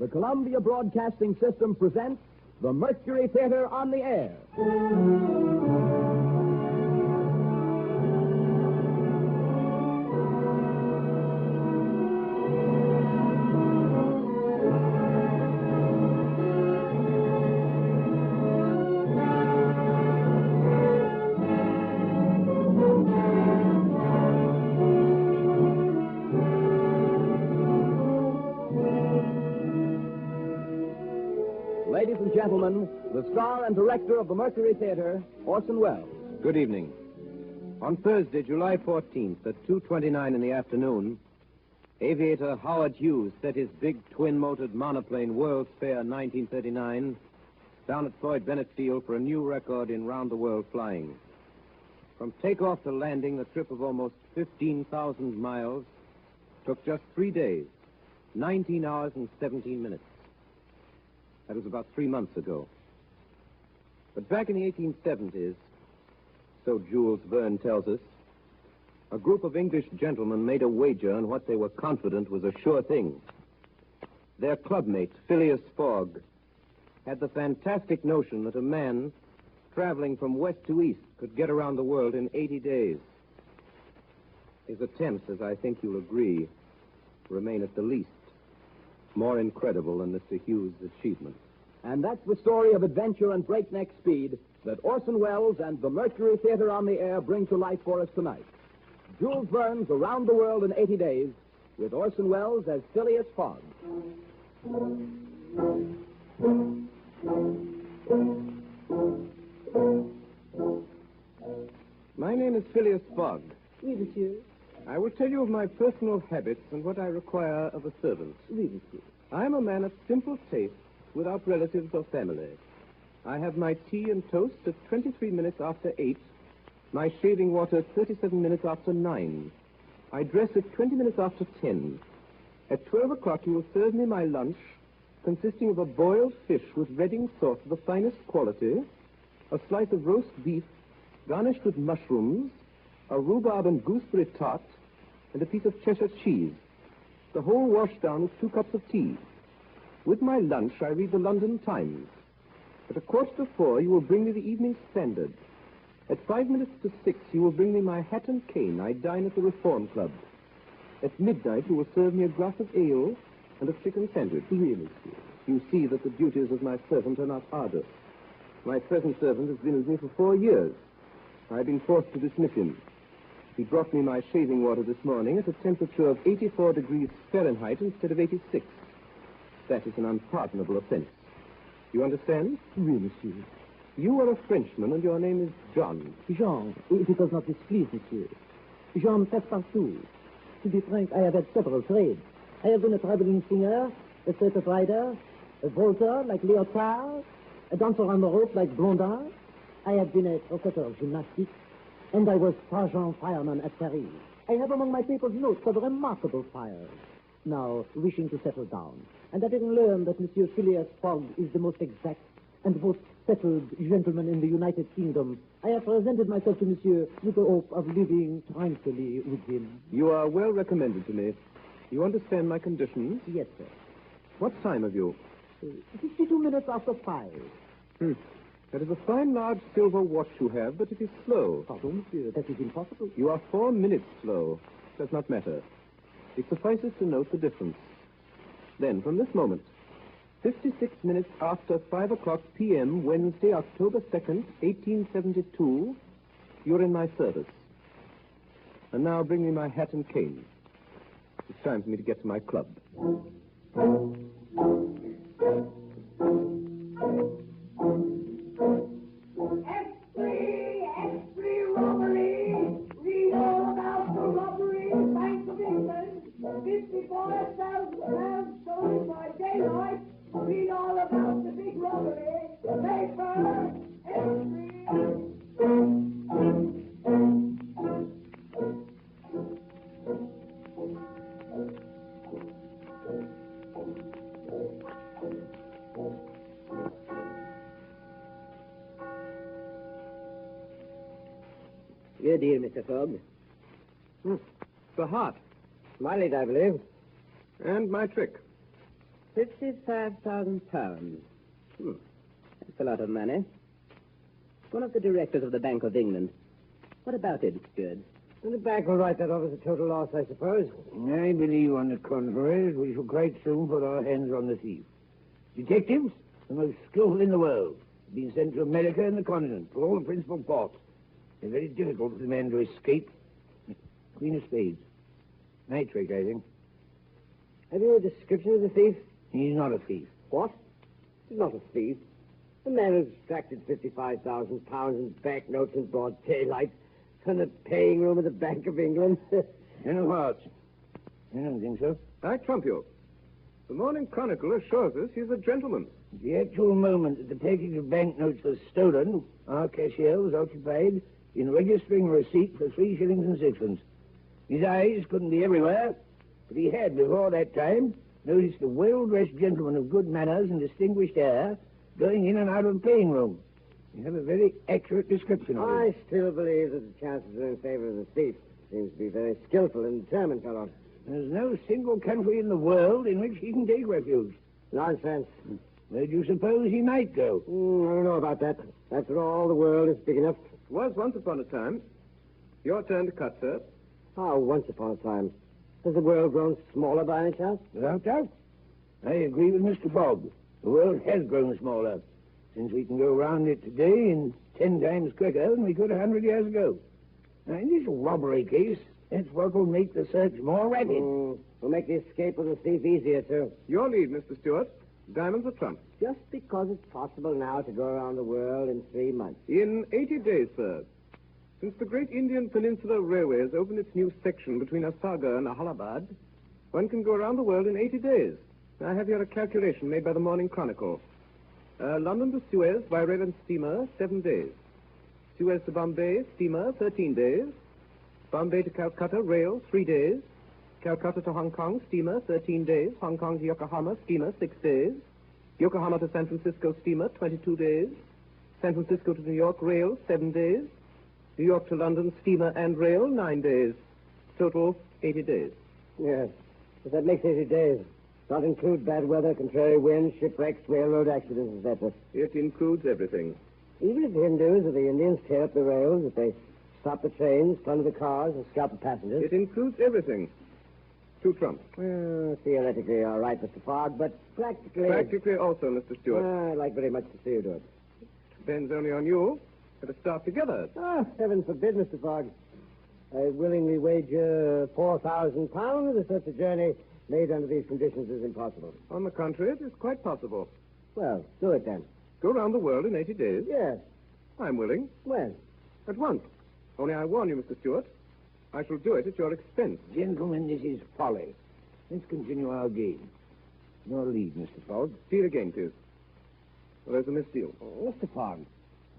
the Columbia Broadcasting System presents the Mercury Theatre on the air. Ladies and gentlemen, the star and director of the Mercury Theatre, Orson Welles. Good evening. On Thursday, July 14th, at 2:29 in the afternoon, aviator Howard Hughes set his big twin-motored monoplane World's Fair 1939 down at Floyd Bennett Field for a new record in round-the-world flying. From takeoff to landing, a trip of almost 15,000 miles took just 3 days, 19 hours and 17 minutes. That was about 3 months ago. But back in the 1870s, so Jules Verne tells us, a group of English gentlemen made a wager on what they were confident was a sure thing. Their clubmate, Phileas Fogg, had the fantastic notion that a man traveling from west to east could get around the world in 80 days. His attempts, as I think you'll agree, remain at the least more incredible than Mr. Hughes' achievement. And that's the story of adventure and breakneck speed that Orson Welles and the Mercury Theatre on the air bring to life for us tonight. Jules Verne's Around the World in 80 Days, with Orson Welles as Phileas Fogg. My name is Phileas Fogg. Oui, monsieur. I will tell you of my personal habits and what I require of a servant. Oui, monsieur. I am a man of simple taste, without relatives or family. I have my tea and toast at 23 minutes after 8, my shaving water at 37 minutes after 9. I dress at 20 minutes after 10. At 12 o'clock, you will serve me my lunch, consisting of a boiled fish with Reading sauce of the finest quality, a slice of roast beef garnished with mushrooms, a rhubarb and gooseberry tart, and a piece of Cheshire cheese. The whole washed down with 2 cups of tea. With my lunch, I read the London Times. At 3:45, you will bring me the Evening Standard. At 5 minutes to 6, you will bring me my hat and cane. I dine at the Reform Club. At midnight, you will serve me a glass of ale and a chicken sandwich. Really, you see that the duties of my servant are not arduous. My present servant has been with me for 4 years. I've been forced to dismiss him. He brought me my shaving water this morning at a temperature of 84 degrees Fahrenheit instead of 86. That is an unpardonable offense. You understand? Oui, monsieur. You are a Frenchman, and your name is John. Jean, if it does not displease, monsieur. Jean Passepartout. To be frank, I have had several trades. I have been a traveling singer, a circus rider, a vaulter like Léotard, a dancer on the rope like Blondin. I have been a professor of gymnastics, and I was sergeant fireman at Paris. I have among my papers notes of remarkable fires. Now, wishing to settle down, and having learned that Monsieur Phileas Fogg is the most exact and most settled gentleman in the United Kingdom, I have presented myself to Monsieur with the hope of living tranquilly with him. You are well recommended to me. You understand my conditions? Yes, sir. What time have you? 52 minutes after 5. That is a fine large silver watch you have, but it is slow. Pardon, monsieur, that is impossible. You are 4 minutes slow. Does not matter. It suffices to note the difference. Then, from this moment, 56 minutes after 5 o'clock p.m., Wednesday, October 2nd, 1872, you're in my service. And now bring me my hat and cane. It's time for me to get to my club. Extreme robbery. Read all about the robbery. Bank of England. 54,000 pounds stolen by daylight. Read all about the big robbery. The paper. Extreme. Your deal, Mr. Fogg. The heart. Smiley's, I believe. And my trick. £55,000. That's a lot of money. One of the directors of the Bank of England. What about it, Steward? And the bank will write that off as a total loss, I suppose. I believe, on the contrary, we shall quite soon put our hands on the thief. Detectives, the most skillful in the world, have been sent to America and the continent for all the principal ports. It's very difficult for the man to escape. Queen of Spades. Night trick, I think. Have you a description of the thief? He's not a thief. What? He's not a thief. The man who's extracted £55,000 in banknotes in broad daylight from the paying room of the Bank of England. And what? I don't think so. I trump you. The Morning Chronicle assures us he's a gentleman. At the actual moment that the package of banknotes was stolen, our cashier was occupied in registering a receipt for 3 shillings and sixpence. His eyes couldn't be everywhere, but he had, before that time, noticed a well-dressed gentleman of good manners and distinguished air going in and out of the playing room. You have a very accurate description of him. I still believe that the chances are in favor of the thief. Seems to be a very skillful and determined fellow. There's no single country in the world in which he can take refuge. Nonsense. Where do you suppose he might go? I don't know about that. After all, the world is big enough. Was once upon a time. Your turn to cut, sir. How, once upon a time? Has the world grown smaller by any chance? Without doubt. I agree with Mr. Fogg. The world has grown smaller, since we can go round it today in 10 times quicker than we could 100 years ago. Now, in this robbery case, that's what will make the search more rapid. Will make the escape of the thief easier, too. Your lead, Mr. Stewart. Diamonds or trumps? Just because it's possible now to go around the world in 3 months. In 80 days, sir. Since the great Indian Peninsula Railway has opened its new section between Asagar and Allahabad, one can go around the world in 80 days. I have here a calculation made by the Morning Chronicle. London to Suez by rail and steamer, 7 days. Suez to Bombay, steamer, 13 days. Bombay to Calcutta, rail, 3 days. Calcutta to Hong Kong, steamer, 13 days. Hong Kong to Yokohama, steamer, 6 days. Yokohama to San Francisco, steamer, 22 days. San Francisco to New York, rail, 7 days. New York to London, steamer and rail, 9 days. Total, 80 days. Yes, but that makes 80 days. Not include bad weather, contrary winds, shipwrecks, railroad accidents, etc. It includes everything. Even if the Hindus or the Indians tear up the rails, if they stop the trains, plunder the cars, and scalp the passengers. It includes everything. 2 trumps. Well, theoretically, all right, Mr. Fogg, but practically... Practically also, Mr. Stewart. I'd like very much to see you do it. Depends only on you. Let us start together. Heaven forbid, Mr. Fogg. I willingly wager £4,000 that such a journey made under these conditions is impossible. On the contrary, it is quite possible. Well, do it then. Go round the world in 80 days? Yes. I'm willing. When? At once. Only I warn you, Mr. Stewart, I shall do it at your expense. Gentlemen, this is folly. Let's continue our game. Your lead, Mr. Fogg. Deal again, please. Well, there's a misdeal. Mr. Fogg,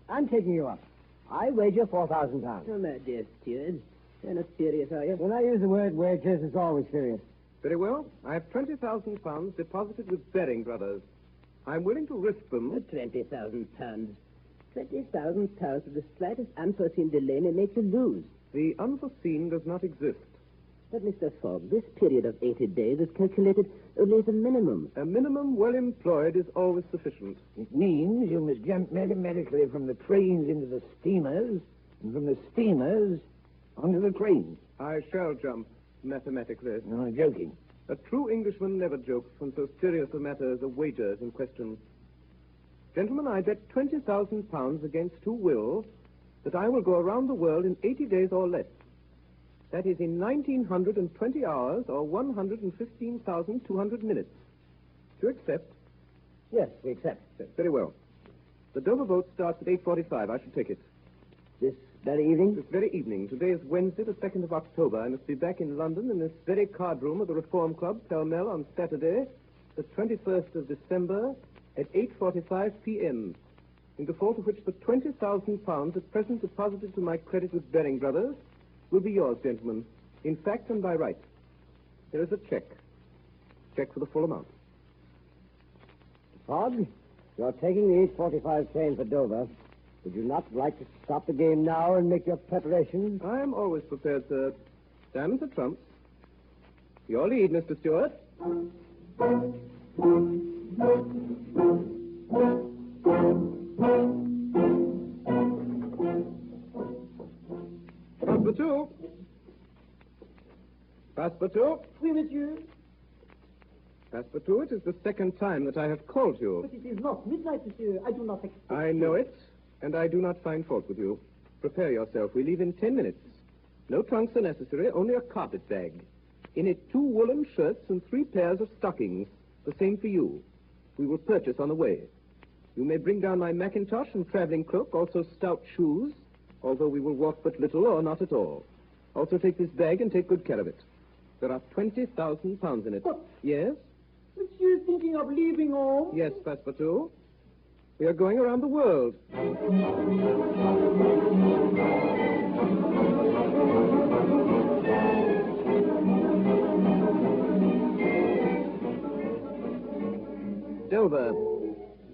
I'm taking you up. I wager £4,000. Oh, my dear Steward. You're not serious, are you? When I use the word wagers, it's always serious. Very well. I have £20,000 deposited with Baring Brothers. I'm willing to risk them. £20,000. £20,000 with the slightest unforeseen delay may make you lose. The unforeseen does not exist. But, Mr. Fogg, this period of 80 days is calculated only as a minimum. A minimum well employed is always sufficient. It means you must jump mathematically from the trains into the steamers, and from the steamers onto the trains. I shall jump mathematically. No, I'm joking. A true Englishman never jokes when so serious a matter as a wager is in question. Gentlemen, I bet £20,000 against who will that I will go around the world in 80 days or less. That is in 1,920 hours or 115,200 minutes. Do you accept? Yes, we accept. Yes, very well. The Dover boat starts at 8:45. I shall take it. This very evening? This very evening. Today is Wednesday, the 2nd of October. I must be back in London in this very card room of the Reform Club, Pall Mall, on Saturday, the 21st of December, at 8:45 p.m., in default of which the £20,000 at present deposited to my credit with Baring Brothers will be yours, gentlemen, in fact and by right. There is a check. Check for the full amount. Fogg, you're taking the 8:45 train for Dover. Would you not like to stop the game now and make your preparations? I am always prepared, sir. Diamonds or trumps? Your lead, Mr. Stewart. Passepartout. Passepartout. Oui, monsieur. Passepartout, it is the second time that I have called you. But it is not midnight, monsieur. I do not expect... I know it, and I do not find fault with you. Prepare yourself. We leave in 10 minutes. No trunks are necessary, only a carpet bag. In it 2 woolen shirts and 3 pairs of stockings. The same for you. We will purchase on the way. You may bring down my mackintosh and traveling cloak, also stout shoes, although we will walk but little or not at all. Also take this bag and take good care of it. There are 20,000 pounds in it. What? Yes? Monsieur is thinking of leaving home? Yes, Passepartout. We are going around the world. Delver.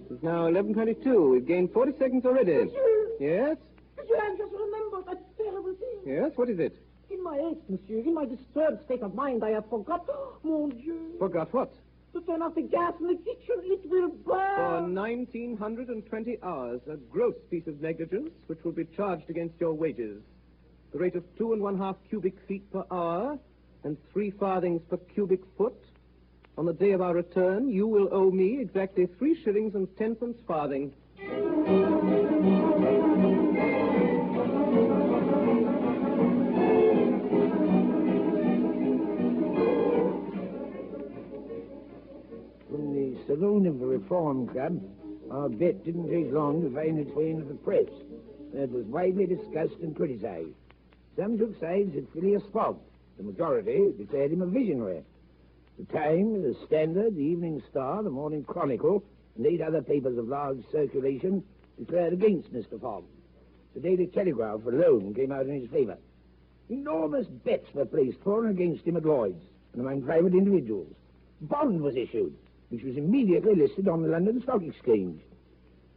It's now 11:22. We've gained 40 seconds already. Monsieur! Yes? Monsieur, I have just remembered that terrible thing. Yes? What is it? In my haste, monsieur, in my disturbed state of mind, I have forgot... Mon Dieu! Forgot what? To turn off the gas in the kitchen. It will For burn. 1,920 hours, a gross piece of negligence which will be charged against your wages. The rate of 2½ cubic feet per hour and 3 farthings per cubic foot. On the day of our return, you will owe me exactly 3 shillings and 10 farthing. From the saloon of the Reform Club, our bet didn't take long to find its way into the press. It was widely discussed and criticized. Some took sides with Phileas Fogg. The majority declared him a visionary. The Times, the Standard, the Evening Star, the Morning Chronicle, and 8 other papers of large circulation declared against Mr. Fogg. The Daily Telegraph alone came out in his favor. Enormous bets were placed for and against him at Lloyd's and among private individuals. Bond was issued, which was immediately listed on the London Stock Exchange.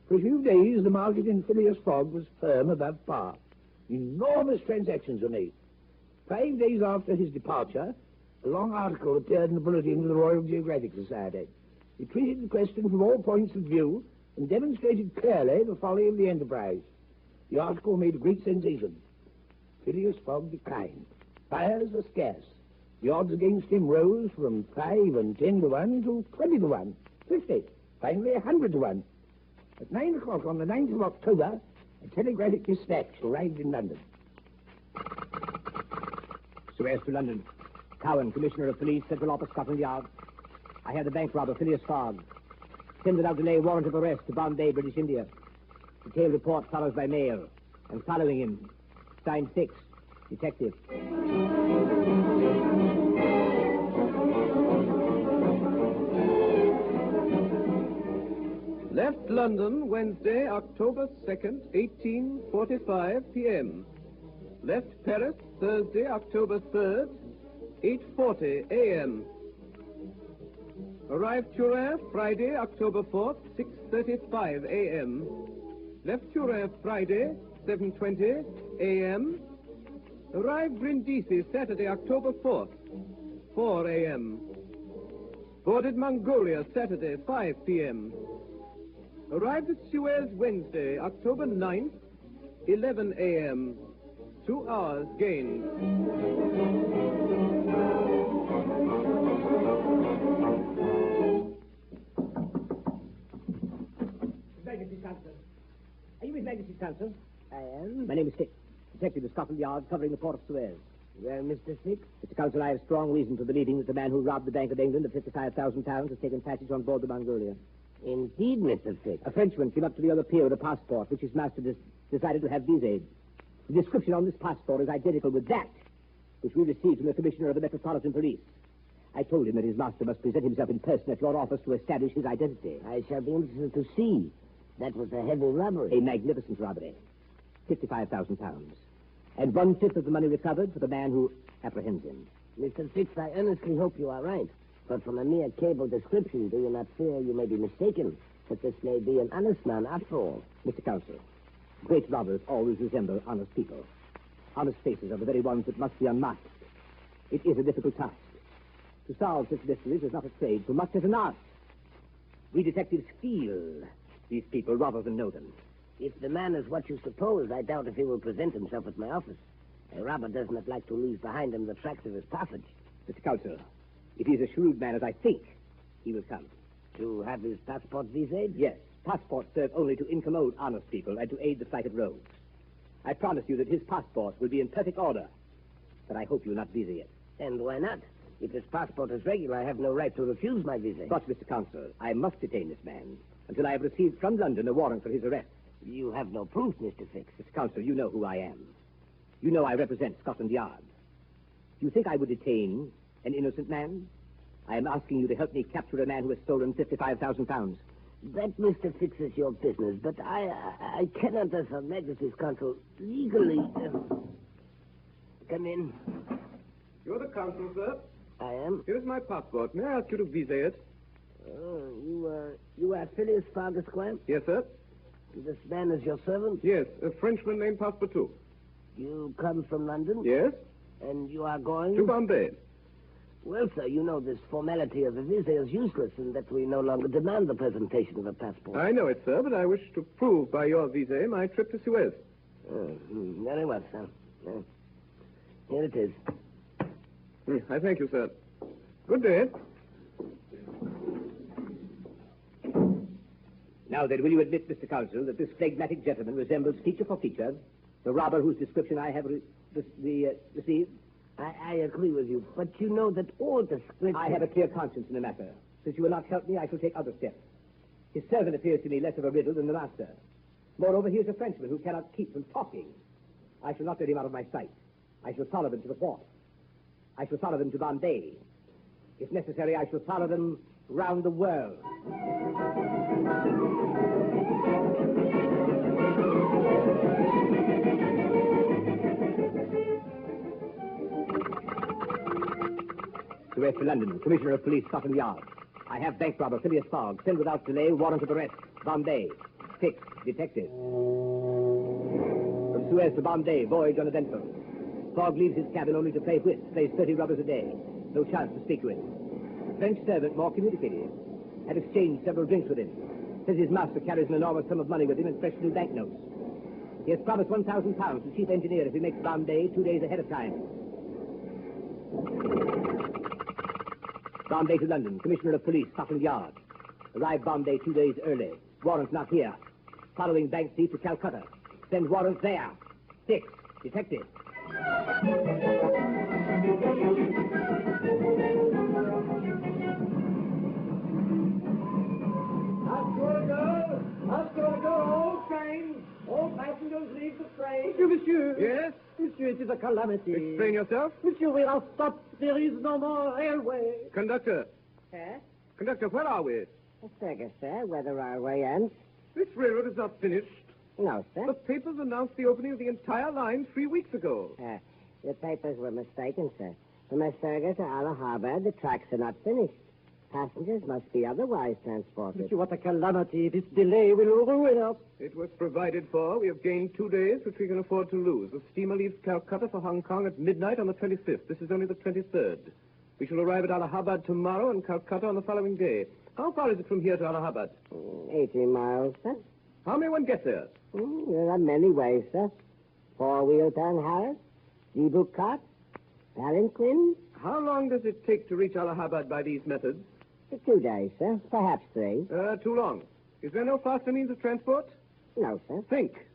For a few days, the market in Phileas Fogg was firm above par. Enormous transactions were made. 5 days after his departure, a long article appeared in the bulletin of the Royal Geographic Society. It treated the question from all points of view and demonstrated clearly the folly of the enterprise. The article made a great sensation. Phileas Fogg declined. Buyers were scarce. The odds against him rose from 5 and 10 to 1 to 20 to 1, 50, finally 100 to 1. At 9 o'clock on the 9th of October, a telegraphic dispatch arrived in London. Suez to London. Cowan, Commissioner of Police, Central Office, Scotland Yard. I have the bank robber, Phileas Fogg. Send without delay warrant of arrest to Bombay, British India. Detailed report follows by mail. And following him, signed 6, Detective. Left London, Wednesday, October 2nd, 18:45 p.m. Left Paris, Thursday, October 3rd, 8:40 a.m. Arrived Turin, Friday, October 4th, 6:35 a.m. Left Turin, Friday, 7:20 a.m. Arrived Brindisi, Saturday, October 4th, 4 a.m. Boarded Mongolia, Saturday, 5 p.m. Arrived at Suez, Wednesday, October 9th, 11 a.m. 2 hours gained. Majesty's Counsel. Are you His Majesty's Counsel? I am. My name is Fick, Detective of Scotland Yard, covering the port of Suez. Well, Mr. Fick? Mr. Counsel, I have strong reason for believing that the man who robbed the Bank of England of £55,000 has taken passage on board the Mongolia. Indeed, Mr. Fick. A Frenchman came up to the other pier with a passport, which his master decided to have visaed. The description on this passport is identical with that which we received from the Commissioner of the Metropolitan Police. I told him that his master must present himself in person at your office to establish his identity. I shall be interested to see. That was a heavy robbery. A magnificent robbery. £55,000. And 1/5 of the money recovered for the man who apprehends him. Mr. Fix, I earnestly hope you are right. But from a mere cable description, do you not fear you may be mistaken? That this may be an honest man after all? Mr. Counsel, great robbers always resemble honest people. Honest faces are the very ones that must be unmasked. It is a difficult task. To solve such mysteries is not a trade so much as an art. We detectives feel these people rather than know them. If the man is what you suppose, I doubt if he will present himself at my office. A robber does not like to leave behind him the tracks of his passage. Mr. Counsel, if he's a shrewd man as I think, he will come. To have his passport visaed? Yes, passports serve only to incommode honest people and to aid the flight of rogues. I promise you that his passport will be in perfect order, but I hope you'll not visa it. And why not? If his passport is regular, I have no right to refuse my visa. But, Mr. Counsel, I must detain this man until I have received from London a warrant for his arrest. You have no proof, Mr. Fix. Mr. Counsel, you know who I am. You know I represent Scotland Yard. Do you think I would detain an innocent man? I am asking you to help me capture a man who has stolen £55,000. That, Mr. Fix, is your business, but I cannot, as Her Majesty's counsel, legally... Come in. You're the counsel, sir. I am. Here is my passport. May I ask you to visa it? Oh, you are Phileas Fogg, Esquire? Yes, sir. This man is your servant? Yes, a Frenchman named Passepartout. You come from London? Yes? And you are going? To Bombay. Well, sir, you know this formality of a visa is useless and that we no longer demand the presentation of a passport. I know it, sir, but I wish to prove by your visa my trip to Suez. Very well, sir. Here it is. I thank you, sir. Good day. Now then, will you admit, Mr. Counsel, that this phlegmatic gentleman resembles feature for feature the robber whose description I have received? I agree with you, but you know that all description... I have a clear conscience in the matter. Since you will not help me, I shall take other steps. His servant appears to me less of a riddle than the master. Moreover, he is a Frenchman who cannot keep from talking. I shall not let him out of my sight. I shall follow them to the port. I shall follow them to Bombay. If necessary, I shall follow them round the world. Suez to London, Commissioner of Police, Scotland Yard. I have bank robber Phileas Fogg. Send without delay, warrant of arrest. Bombay. Fix, detective. From Suez to Bombay, voyage uneventful. Fogg leaves his cabin only to play whist, plays 30 rubbers a day. No chance to speak to him. The French servant, more communicative, had exchanged several drinks with him. Says his master carries an enormous sum of money with him in fresh new banknotes. He has promised £1,000 to chief engineer if he makes Bombay 2 days ahead of time. Bombay to London, Commissioner of Police, Scotland Yard. Arrive Bombay 2 days early. Warrant not here. Following bank thief to Calcutta. Send warrant there. 6. Detective. That's going to go. All trains. All passengers leave the train. Monsieur. Yes? Monsieur, it is a calamity. Explain yourself. Monsieur, we are stopped. There is no more railway. Conductor. Sir? Conductor, where are we? Fergus, sir. Where the railway ends? This railroad is not finished. No, sir. The papers announced the opening of the entire line 3 weeks ago. The papers were mistaken, sir. From Fergus to Allahabad, the tracks are not finished. Passengers must be otherwise transported. Monsieur, what a calamity. This delay will ruin us. It was provided for. We have gained 2 days, which we can afford to lose. The steamer leaves Calcutta for Hong Kong at midnight on the 25th. This is only the 23rd. We shall arrive at Allahabad tomorrow and Calcutta on the following day. How far is it from here to Allahabad? 18 miles, sir. How may one get there? There are many ways, sir. Four-wheel turn Harris, Debuk cart, palanquin. How long does it take to reach Allahabad by these methods? 2 days, sir. Perhaps 3. Too long. Is there no faster means of transport? No, sir. Think.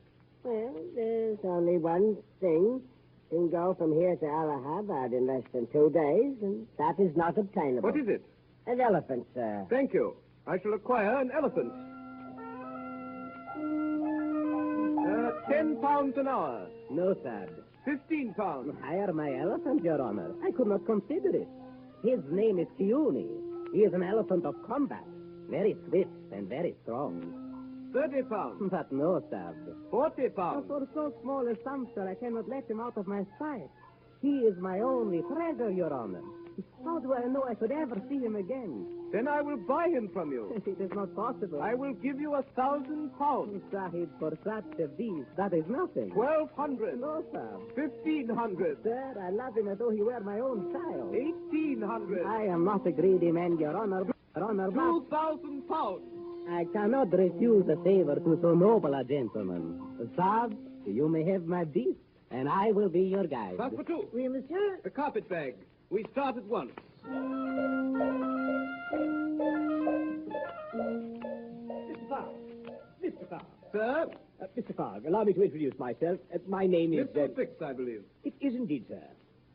Well, there's only one thing. Can go from here to Allahabad in less than 2 days, and that is not obtainable. What is it? An elephant, sir. Thank you. I shall acquire an elephant. 10 pounds an hour. No, sir. 15 pounds. Hire my elephant, Your Honor. I could not consider it. His name is Kiuni. He is an elephant of combat. Very swift and very strong. 30 pounds. But no, sir. 40 pounds. For so small a sum, sir, I cannot let him out of my sight. He is my only treasure, Your Honor. How do I know I could ever see him again? Then I will buy him from you. It is not possible. I will give you 1,000 pounds. Sahib, for such a beast, that is nothing. 1,200. No, sir. 1,500. Sir, I love him as though he were my own child. 1,800. I am not a greedy man, Your Honor. Honor, £2,000. I cannot refuse a favor to so noble a gentleman. Sab, you may have my beast, and I will be your guide. Passepartout, Oui, monsieur. the carpet bag. We start at once. Mr. Fogg. Mr. Fogg. Sir? Mr. Fogg, allow me to introduce myself. My name is... Mr. Fix, I believe. It is indeed, sir.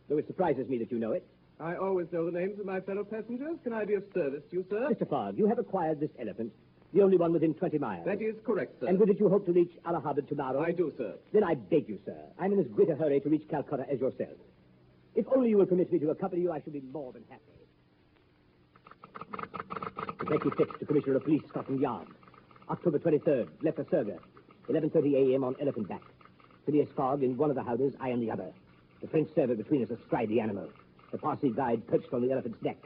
Though it surprises me that you know it. I always know the names of my fellow passengers. Can I be of service to you, sir? Mr. Fogg, you have acquired this elephant, the only one within 20 miles. That is correct, sir. And with it you hope to reach Allahabad tomorrow? I do, sir. Then I beg you, sir. I'm in as great a hurry to reach Calcutta as yourself. If only you will permit me to accompany you, I shall be more than happy. Mercury Theatre to Commissioner of Police, Scotland Yard. October 23rd, left for Surga. 11:30 a.m. on elephant back. Phileas Fogg in one of the houses, I in the other. The French servant between us astride the animal. The Parsi guide perched on the elephant's neck.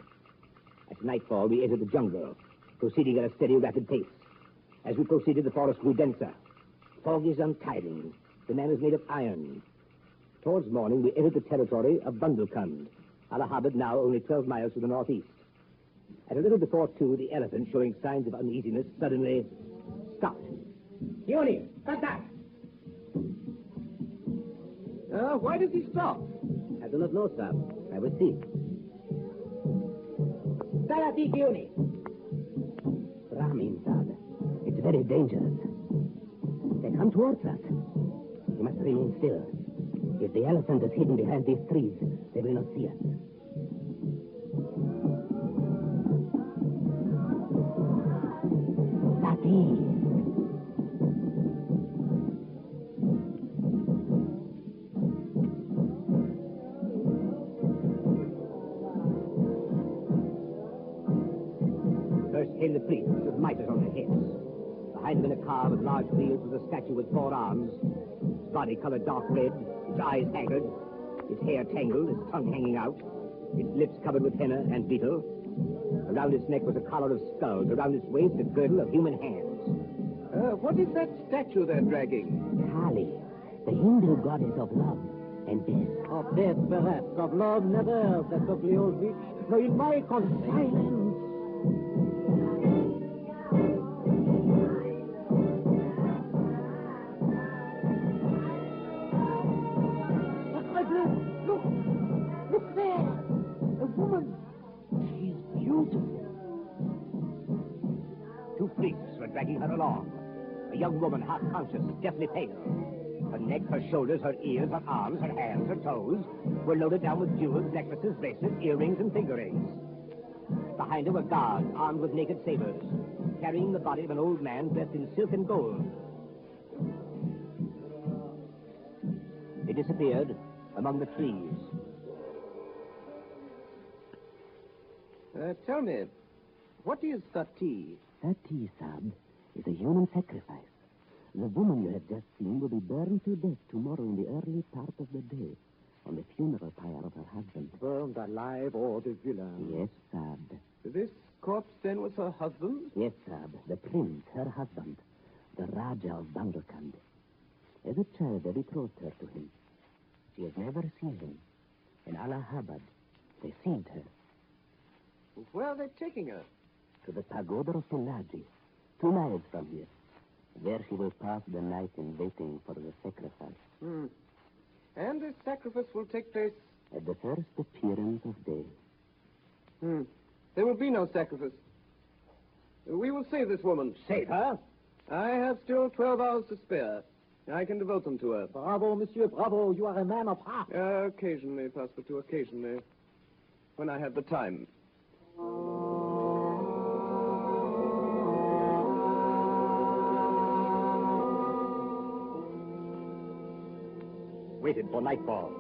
At nightfall, we entered the jungle, proceeding at a steady, rapid pace. As we proceeded, the forest grew denser. Fogg is untiring. The man is made of iron. Towards morning, we entered the territory of Bundelkund. Allahabad now only 12 miles to the northeast. At a little before 2, the elephant, showing signs of uneasiness, suddenly stopped. Yoni, stop that! Why does he stop? I do not know, sir. I will see. Salati, Yoni! Ramin, sir. It's very dangerous. They come towards us. We must remain still. If the elephant is hidden behind these trees, they will not see us. Sati! First came the priests with mitres on their heads. Behind them in a car with large wheels was a statue with 4 arms, its body colored dark red, its eyes haggard, its hair tangled, its tongue hanging out, its lips covered with henna and beetle. Around its neck was a collar of skulls, around its waist a girdle of human hands. What is that statue they're dragging? Kali, the Hindu goddess of love and death. Of death, perhaps. Of love, never, that ugly old witch. No, in my Silence! Look there! A woman! She's beautiful. 2 priests were dragging her along. A young woman, half conscious, deathly pale. Her neck, her shoulders, her ears, her arms, her hands, her toes were loaded down with jewels, necklaces, bracelets, earrings, and finger rings. Behind her were guards armed with naked sabers, carrying the body of an old man dressed in silk and gold. They disappeared among the trees. Tell me, what is sati? Sati, Sab, is a human sacrifice. The woman you have just seen will be burned to death tomorrow in the early part of the day, on the funeral pyre of her husband. Burned alive or the villain? Yes, Sab. This corpse, then, was her husband? Yes, Sab. The prince, her husband, the Raja of Bundelkund. As a child, they betrothed her to him. She has never seen him. In Allahabad, they seized her. Where are they taking her? To the pagoda of Pillaji, 2 miles from here. There she will pass the night in waiting for the sacrifice. And this sacrifice will take place... At the first appearance of day. There will be no sacrifice. We will save this woman. Save her? I have still 12 hours to spare. I can devote them to her. Bravo, monsieur, bravo. You are a man of heart. Occasionally, Passepartout, occasionally. When I have the time. Waited for nightfall.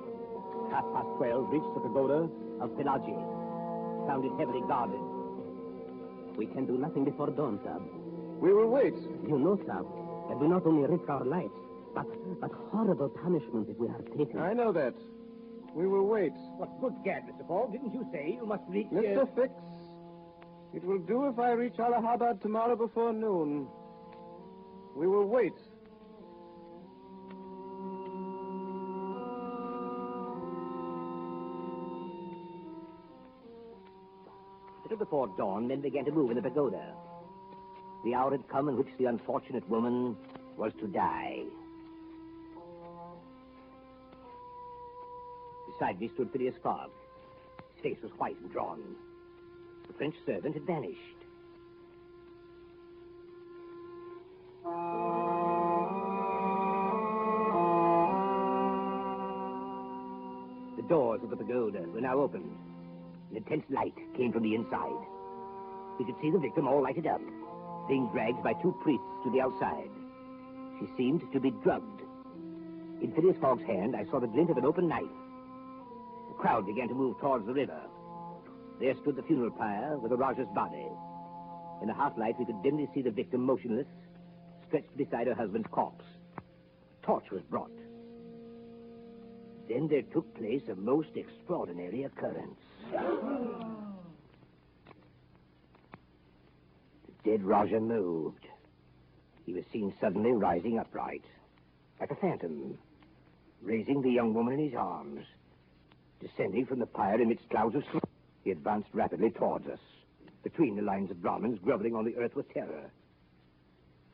12:30, reached the pagoda of Pillaji. Found it heavily guarded. We can do nothing before dawn, Sab. We will wait. You know, Sab, that we not only risk our lives, but horrible punishment if we are taken. I know that. We will wait. What good gad, Mr. Fogg. Didn't you say you must reach... Mr. Fix, it will do if I reach Allahabad tomorrow before noon. We will wait. little before dawn, men began to move in the pagoda. The hour had come in which the unfortunate woman was to die. Beside me stood Phileas Fogg. His face was white and drawn. The French servant had vanished. The doors of the pagoda were now opened. An intense light came from the inside. We could see the victim all lighted up, being dragged by two priests to the outside. She seemed to be drugged. In Phileas Fogg's hand, I saw the glint of an open knife. The crowd began to move towards the river. There stood the funeral pyre with the Rajah's body. In the half-light, we could dimly see the victim motionless, stretched beside her husband's corpse. A torch was brought. Then there took place a most extraordinary occurrence. The dead Rajah moved. He was seen suddenly rising upright, like a phantom, raising the young woman in his arms, descending from the pyre amidst clouds of smoke. He advanced rapidly towards us, between the lines of Brahmins groveling on the earth with terror.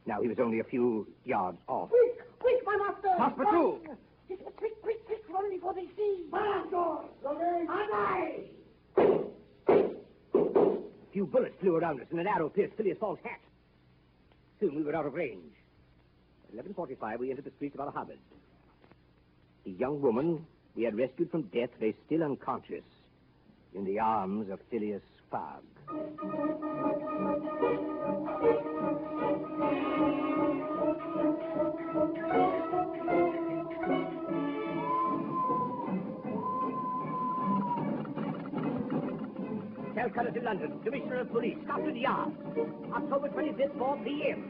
Now he was only a few yards off. Quick, quick, my master! Passepartout! Quick, quick, quick, run before they see! Master! Aye! A few bullets flew around us, and an arrow pierced Phileas Fogg's hat. Soon we were out of range. At 11:45, we entered the streets of Allahabad. The young woman we had rescued from death lay still unconscious in the arms of Phileas Fogg. Calcutta to London, Commissioner of Police, Scotland Yard. October 25th, 4 p.m.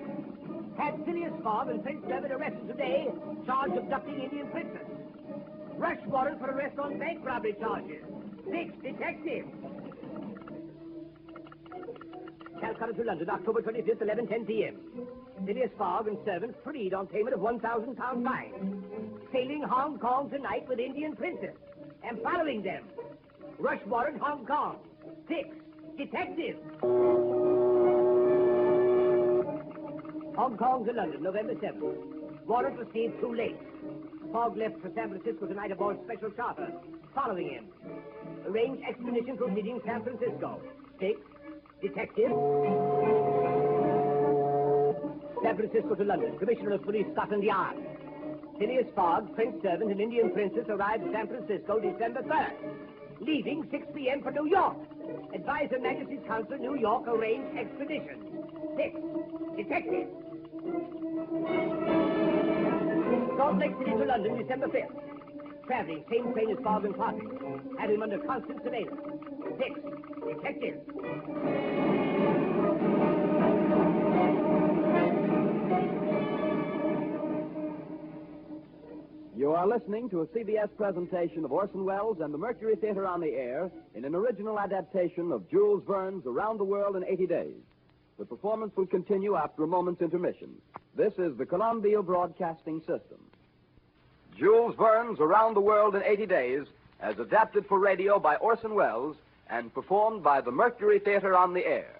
Had Phileas Fogg and Prince Servant arrested today, charged of abducting Indian princess. Rush warrant for arrest on bank robbery charges. 6 detectives. Calcutta to London, October 25th, 11:10 p.m. Phileas Fogg and servant freed on payment of £1,000 fine. Sailing Hong Kong tonight with Indian princess. And following them. Rush warrant, Hong Kong. 6 detectives. Hong Kong to London, November 7th. Warrant received too late. Fogg left for San Francisco tonight aboard special charter. Following him. Arrange expedition proceeding San Francisco. 6 detectives. San Francisco to London, Commissioner of Police, Scotland Yard. Phileas Fogg, Prince Servant, and Indian Princess arrived at San Francisco December 3rd. Leaving 6 p.m. for New York. Advise Her Majesty's Consul, New York, arrange expedition. 6 detectives. Salt Lake City to London, December 5th. Traveling, same train as Fogg and Party. Had him under constant surveillance. 6 detectives. You are listening to a CBS presentation of Orson Welles and the Mercury Theatre on the Air in an original adaptation of Jules Verne's Around the World in 80 Days. The performance will continue after a moment's intermission. This is the Columbia Broadcasting System. Jules Verne's Around the World in 80 Days, as adapted for radio by Orson Welles and performed by the Mercury Theatre on the Air.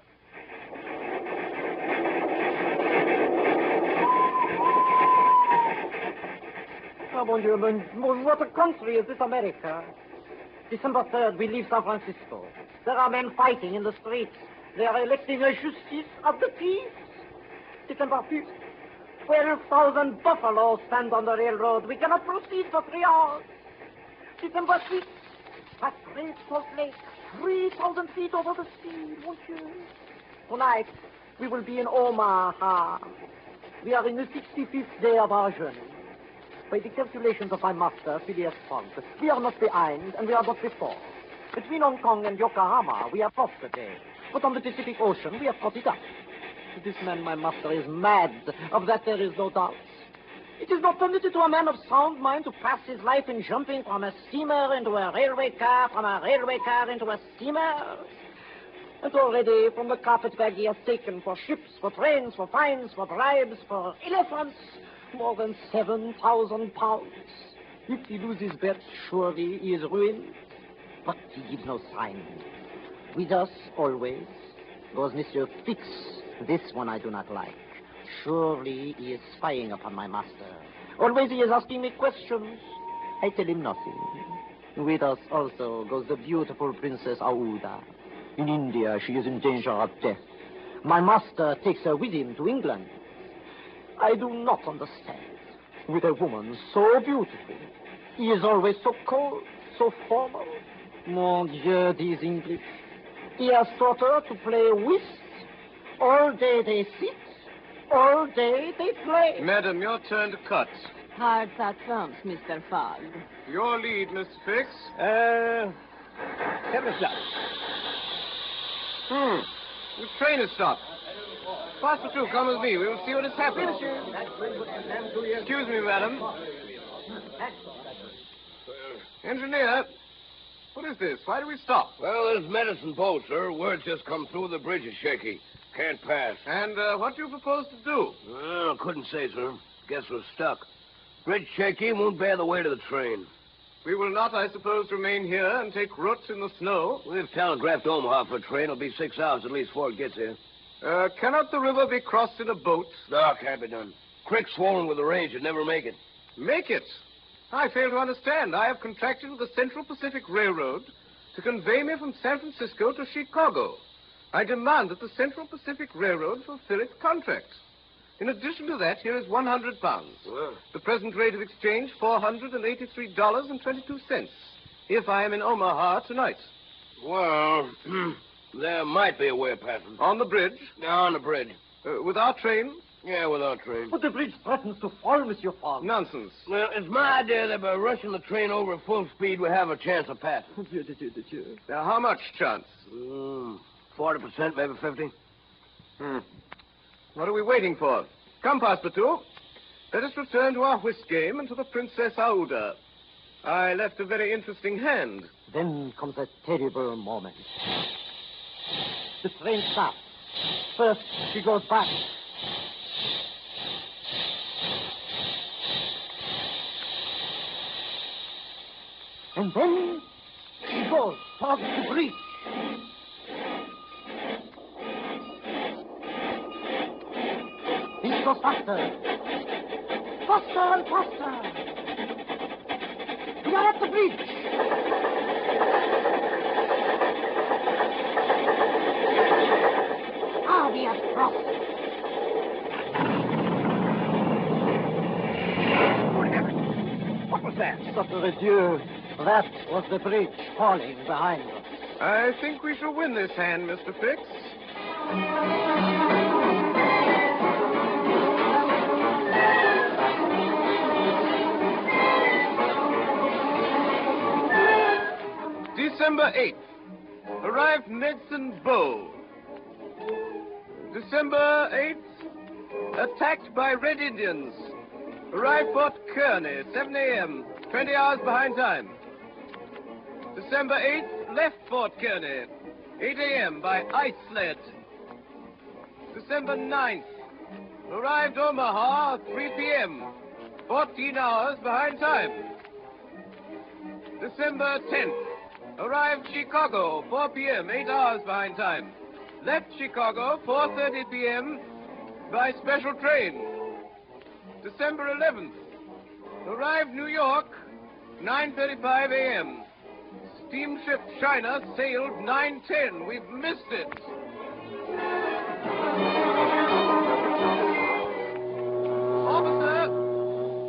Oh, mon Dieu, what a country is this America? December 3rd, we leave San Francisco. There are men fighting in the streets. They are electing a justice of the peace. December 5th, 12,000 buffaloes stand on the railroad. We cannot proceed for 3 hours. December 6th, past Great Salt Lake, 3,000 feet over the sea, monsieur. Tonight, we will be in Omaha. We are in the 65th day of our journey. By the calculations of my master, Phileas Fogg, we are not behind and we are not before. Between Hong Kong and Yokohama, we have lost the day. But on the Pacific Ocean, we have got it up. This man, my master, is mad. Of that there is no doubt. It is not permitted to a man of sound mind to pass his life in jumping from a steamer into a railway car, from a railway car into a steamer. And already from the carpetbag he has taken for ships, for trains, for fines, for bribes, for elephants, more than 7,000 pounds. If he loses bet, surely he is ruined. But he gives no sign. With us, always, goes Monsieur Fix. This one I do not like. Surely he is spying upon my master. Always he is asking me questions. I tell him nothing. With us also goes the beautiful Princess Aouda. In India, she is in danger of death. My master takes her with him to England. I do not understand. With a woman so beautiful, he is always so cold, so formal. Mon Dieu, these English. He has taught her to play whist. All day they sit, all day they play. Madam, your turn to cut. Hard that comes, Mr. Fogg. Your lead, Miss Fix. 7 o'clock. The train has stopped. Passepartout, come with me. We will see what has happened. Excuse me, madam. Engineer, what is this? Why do we stop? Well, there's medicine boat, sir. Word's just come through. The bridge is shaky. Can't pass. And what do you propose to do? Well, couldn't say, sir. Guess we're stuck. Bridge shaky, won't bear the weight of the train. We will not, I suppose, remain here and take roots in the snow. We've telegraphed Omaha for a train. It'll be 6 hours at least before it gets here. Cannot the river be crossed in a boat? No, can't be done. Creek swollen with the rain should never make it. Make it? I fail to understand. I have contracted with the Central Pacific Railroad to convey me from San Francisco to Chicago. I demand that the Central Pacific Railroad fulfill its contract. In addition to that, here is 100 pounds. Well. The present rate of exchange, $483.22, if I am in Omaha tonight. Well, there might be a way of passing. On the bridge? On the bridge. With our train? Yeah, with our train. But the bridge threatens to fall, Monsieur Fogg. Nonsense. Well, it's my idea that by rushing the train over at full speed, we have a chance of passing. Now, how much chance? 40%, maybe 50. What are we waiting for? Come, Passepartout. Let us return to our whist game and to the Princess Aouda. I left a very interesting hand. Then comes a terrible moment. The train stops. First, she goes back. And then she goes towards the bridge. It goes faster. Faster and faster. We are at the bridge. Ah, we have crossed. What was that? Sacre Dieu. That was the bridge falling behind us. I think we shall win this hand, Mr. Fix. December 8th. Arrived Medicine Bow. December 8th. Attacked by Red Indians. Arrived Fort Kearney, 7 a.m., 20 hours behind time. December 8th, left Fort Kearney, 8 a.m. by ice sled. December 9th, arrived Omaha, 3 p.m., 14 hours behind time. December 10th, arrived Chicago, 4 p.m., 8 hours behind time. Left Chicago, 4:30 p.m., by special train. December 11th, arrived New York, 9:35 a.m. Steamship China sailed 9:10. We've missed it.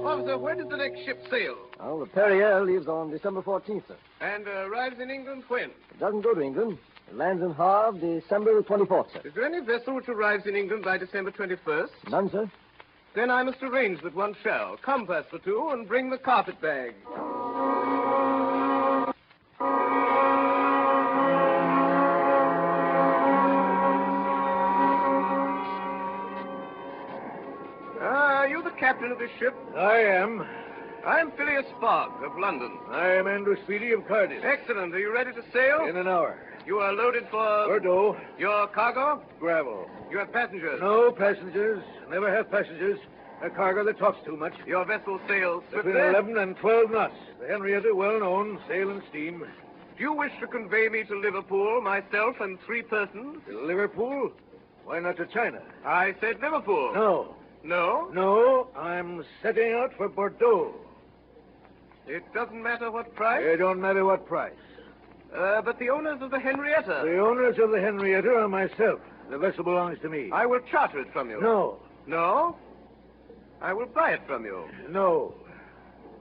Officer, when does the next ship sail? Well, the Perrier leaves on December 14th, sir. And arrives in England when? It doesn't go to England. It lands in Havre December 24th, sir. Is there any vessel which arrives in England by December 21st? None, sir. Then I must arrange that one shall. Come, Passepartout, and bring the carpet bag. Are you the captain of this ship? I am. I'm Phileas Fogg of London. I am Andrew Speedy of Cardiff. Excellent. Are you ready to sail? In an hour. You are loaded for... Bordeaux. Your cargo? Gravel. You have passengers? No passengers. Never have passengers. A cargo that talks too much. Your vessel sails swiftly? Between 11 and 12 knots. The Henrietta, well known, sail and steam. Do you wish to convey me to Liverpool, myself and 3 persons? Liverpool? Why not to China? I said Liverpool. No. No? No, I'm setting out for Bordeaux. It doesn't matter what price? It don't matter what price. But the owners of the Henrietta. The owners of the Henrietta are myself. The vessel belongs to me. I will charter it from you. No. No? I will buy it from you. No.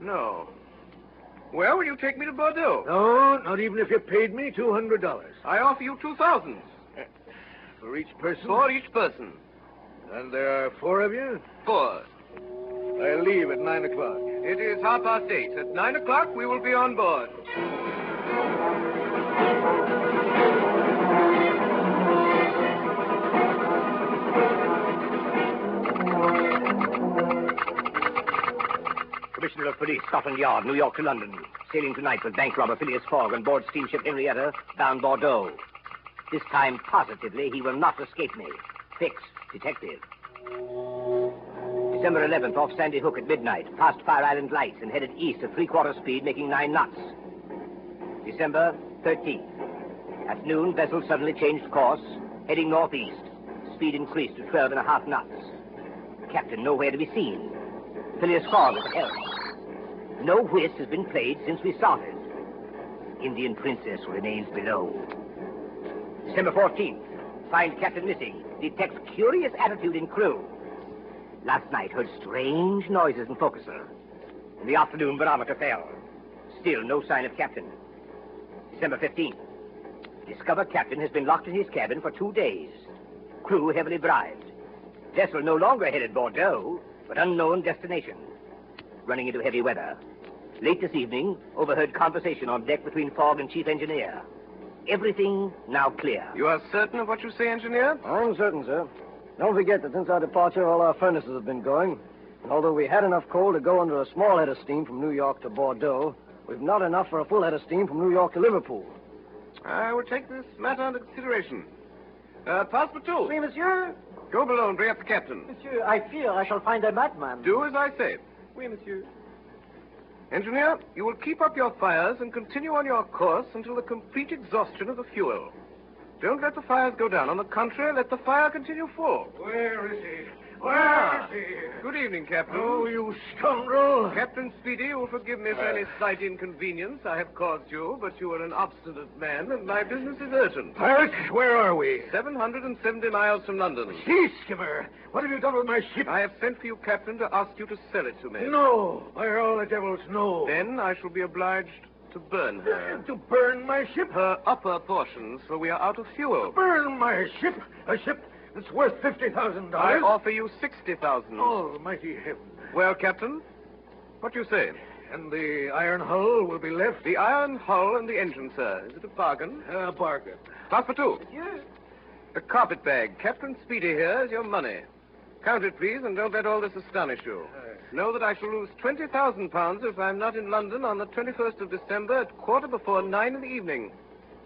No. Well, will you take me to Bordeaux? No, not even if you paid me $200. I offer you 2,000. For each person? For each person. And there are 4 of you? 4. I leave at 9 o'clock. It is 8:30. At 9 o'clock, we will be on board. Commissioner of Police, Scotland Yard, New York to London. Sailing tonight with bank robber Phileas Fogg on board steamship Henrietta, bound Bordeaux. This time, positively, he will not escape me. Fix, detective. December 11th, off Sandy Hook at midnight, past Fire Island Lights and headed east at 3/4 speed, making 9 knots. December 13th. At noon, vessel suddenly changed course, heading northeast. Speed increased to 12.5 knots. Captain nowhere to be seen. Phileas Fogg at the helm. No whist has been played since we started. Indian Princess remains below. December 14th. Find captain missing. Detects curious attitude in crew. Last night heard strange noises in forecastle. In the afternoon, barometer fell. Still no sign of captain. December 15th. Discover captain has been locked in his cabin for 2 days. Crew heavily bribed. Vessel no longer headed Bordeaux, but unknown destination. Running into heavy weather. Late this evening, overheard conversation on deck between Fogg and chief engineer. Everything now clear. You are certain of what you say, engineer? I'm certain, sir. Don't forget that since our departure, all our furnaces have been going. And although we had enough coal to go under a small head of steam from New York to Bordeaux, we've not enough for a full head of steam from New York to Liverpool. I will take this matter under consideration. Passepartout. Oui, monsieur. Go below and bring up the captain. Monsieur, I fear I shall find a madman. Do as I say. Oui, monsieur. Engineer, you will keep up your fires and continue on your course until the complete exhaustion of the fuel. Don't let the fires go down. On the contrary, let the fire continue full. Where is he? Where is he? Good evening, Captain. Oh, you scoundrel. Captain Speedy, you will forgive me for any slight inconvenience I have caused you, but you are an obstinate man, and my business is urgent. Pirate, where are we? 770 miles from London. Sea skimmer, what have you done with my ship? I have sent for you, Captain, to ask you to sell it to me. No, by all the devils, no. Then I shall be obliged to burn her. To burn my ship? Her upper portions, for we are out of fuel. Burn my ship? A ship that's worth $50,000? I offer you 60,000. Almighty heaven. Well, Captain, what do you say? And the iron hull will be left? The iron hull and the engine, sir. Is it a bargain? A bargain. Passepartout. Yes. The carpet bag. Captain Speedy here is your money. Count it, please, and don't let all this astonish you. Know that I shall lose £20,000 if I'm not in London on the 21st of December at 9:15 in the evening.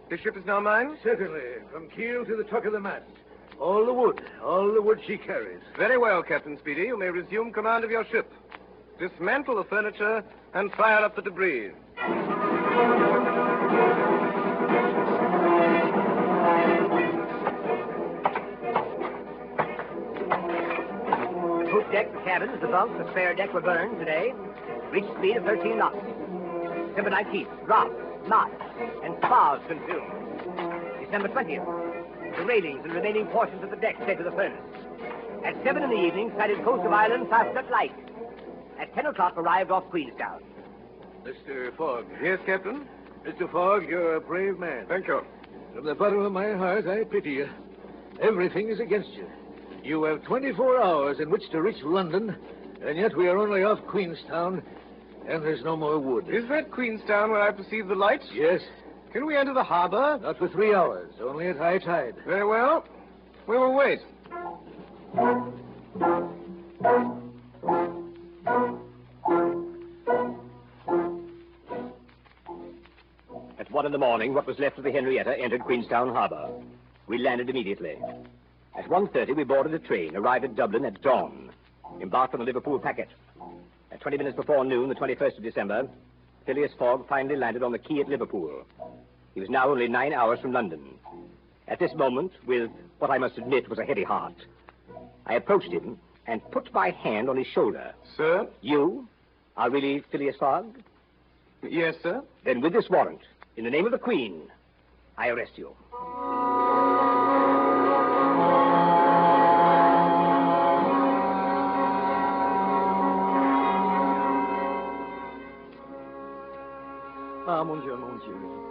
This ship is now mine? Certainly, from keel to the tuck of the mast. All the wood she carries. Very well, Captain Speedy. You may resume command of your ship. Dismantle the furniture and fire up the debris. Poop deck, the cabins, the bunks, the spare deck were burned today. Reached speed of 13 knots. December 19th, drops, knots, and spars consumed. December 20th, the railings and remaining portions of the deck fed to the furnace. At 7 in the evening, sighted coast of Ireland, fast at light. At 10 o'clock, arrived off Queenstown. Mr. Fogg. Yes, Captain? Mr. Fogg, you're a brave man. Thank you. From the bottom of my heart, I pity you. Everything is against you. You have 24 hours in which to reach London, and yet we are only off Queenstown, and there's no more wood. Is that Queenstown where I perceive the lights? Yes. Can we enter the harbor? Not for 3 hours, only at high tide. Very well. We will wait. At 1 in the morning, what was left of the Henrietta entered Queenstown Harbor. We landed immediately. At 1:30, we boarded a train, arrived at Dublin at dawn, embarked on the Liverpool packet. At 20 minutes before noon, the 21st of December, Phileas Fogg finally landed on the quay at Liverpool. He was now only 9 hours from London. At this moment, with what I must admit was a heavy heart, I approached him and put my hand on his shoulder. Sir? You are really Phileas Fogg? Yes, sir. Then with this warrant, in the name of the Queen, I arrest you. Ah, mon Dieu, mon Dieu.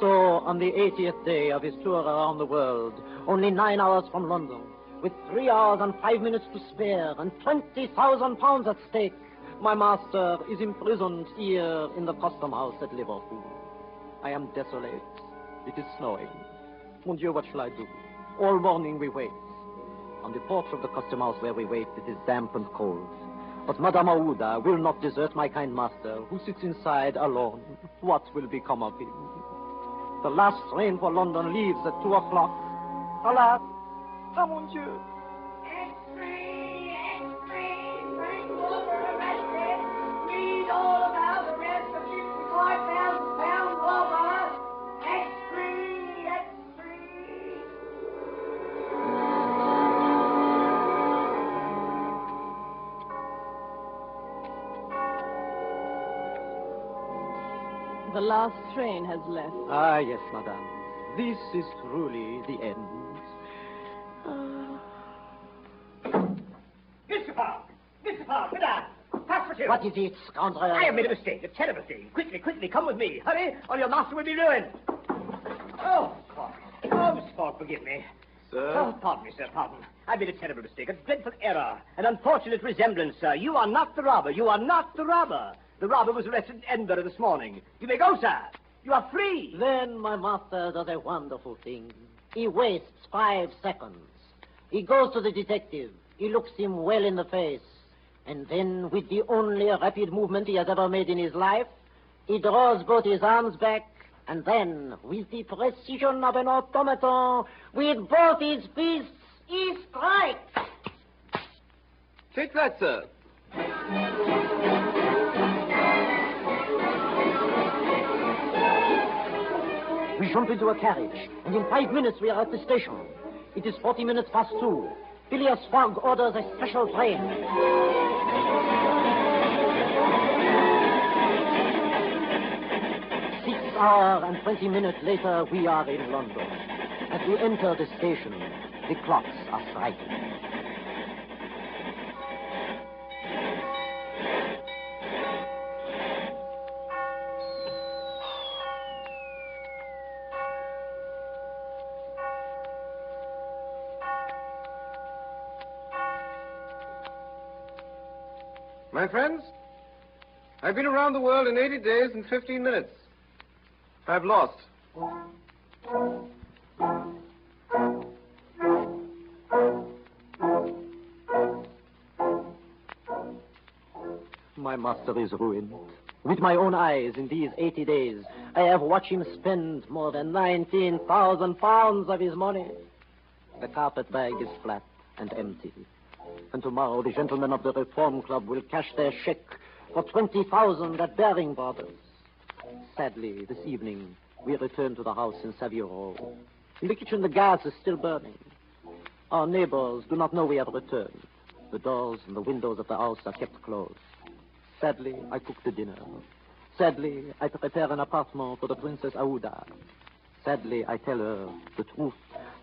So, on the 80th day of his tour around the world, only 9 hours from London, with 3 hours and 5 minutes to spare and 20,000 pounds at stake, my master is imprisoned here in the custom house at Liverpool. I am desolate. It is snowing. Mon Dieu, what shall I do? All morning we wait. On the porch of the custom house where we wait, it is damp and cold. But Madame Aouda will not desert my kind master, who sits inside alone. What will become of him? The last train for London leaves at 2 o'clock. Alas! Ah, mon Dieu! Extreme, Frank Walker arrested. Read all about the rest of 55,000 pound robber. Extreme. The last train has left. Ah, yes, madame. This is truly the end. Mr. Fogg! Mr. Fogg, madame! Pass for two. What is it, scoundrel? I have made a mistake, a terrible thing. Quickly, come with me. Hurry, or your master will be ruined. Oh, Fogg. Oh, Mr. Fogg, forgive me. Sir? Oh, pardon me, sir, pardon. I made a terrible mistake, a dreadful error, an unfortunate resemblance, sir. You are not the robber. You are not the robber. The robber was arrested in Edinburgh this morning. You may go, sir. You are free. Then my master does a wonderful thing. He wastes 5 seconds. He goes to the detective. He looks him well in the face. And then, with the only rapid movement he has ever made in his life, he draws both his arms back, and then, with the precision of an automaton, with both his fists, he strikes. Take that, sir. We jump into a carriage, and in 5 minutes we are at the station. It is 40 minutes past 2. Phileas Fogg orders a special train. 6 hours and 20 minutes later, we are in London. As we enter the station, the clocks are striking. My friends, I've been around the world in 80 days and 15 minutes. I've lost. My master is ruined. With my own eyes, in these 80 days, I have watched him spend more than 19,000 pounds of his money. The carpet bag is flat and empty. And tomorrow the gentlemen of the Reform Club will cash their check for 20,000 at Baring Brothers. Sadly, this evening, we return to the house in Savile Row. In the kitchen, the gas is still burning. Our neighbors do not know we have returned. The doors and the windows of the house are kept closed. Sadly, I cook the dinner. Sadly, I prepare an apartment for the Princess Aouda. Sadly, I tell her the truth,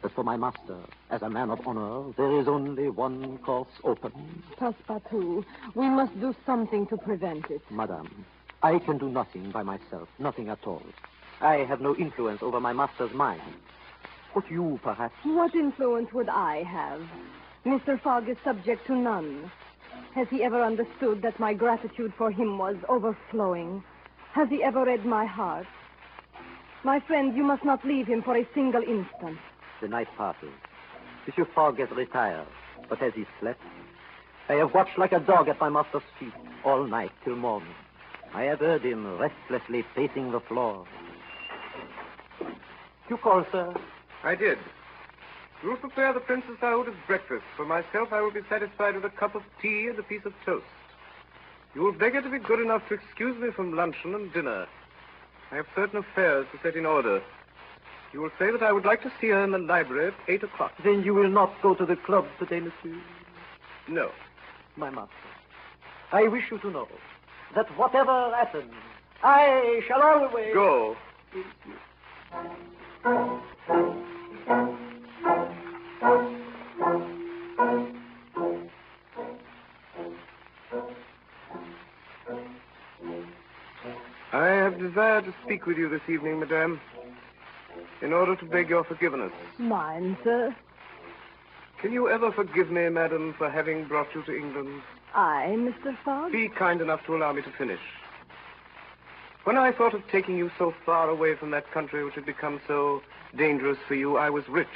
that for my master, as a man of honor, there is only one course open. Passepartout, we must do something to prevent it. Madame, I can do nothing by myself, nothing at all. I have no influence over my master's mind. But you, perhaps... What influence would I have? Mr. Fogg is subject to none. Has he ever understood that my gratitude for him was overflowing? Has he ever read my heart? My friend, you must not leave him for a single instant. The night passes. Monsieur Fogg has retired, but has he slept? I have watched like a dog at my master's feet all night till morning. I have heard him restlessly pacing the floor. You called, sir? I did. You will prepare the Princess Aouda's breakfast. For myself, I will be satisfied with a cup of tea and a piece of toast. You will beg her to be good enough to excuse me from luncheon and dinner. I have certain affairs to set in order. You will say that I would like to see her in the library at 8 o'clock. Then you will not go to the club today, monsieur? No. My master, I wish you to know that whatever happens, I shall always... Go. I have desired to speak with you this evening, madame, in order to beg your forgiveness. Mine, sir. Can you ever forgive me, madam, for having brought you to England? I, Mr. Fogg? Be kind enough to allow me to finish. When I thought of taking you so far away from that country which had become so dangerous for you, I was rich.